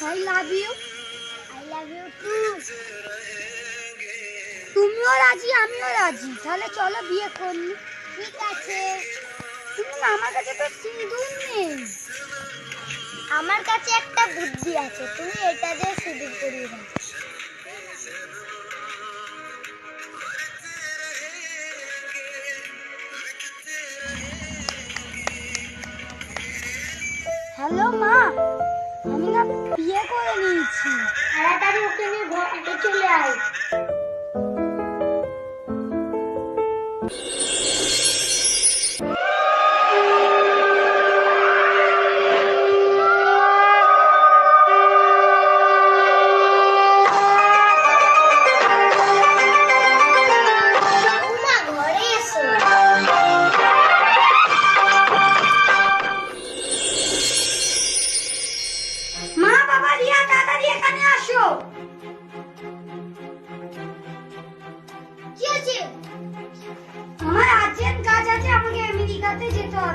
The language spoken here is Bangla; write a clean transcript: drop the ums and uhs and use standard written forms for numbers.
I love you. I love you too. তুমিও রাজি আমিও রাজি, তাহলে চলো বিয়ে করি। ঠিক আছে। কিন্তু আমার কাছে তো সিঁদুর নেই। আমার কাছে একটা বুদ্ধি আছে, তুমি এটা দিয়ে সিঁদুর করিয়ে দাও। হ্যালো মা, আমি না বিয়ে করে নিয়েছি। তাড়াতাড়ি ওকে নিয়ে ঘরে চলে আয়। বৌমা, ঘরে এসো। মা, বাবা, রিয়া, তাড়াতাড়ি এখানে আসো। কি হয়েছে? আমার আর্জেন্ট কাজ আছে, আমাকে আমেরিকাতে যেতে হবে।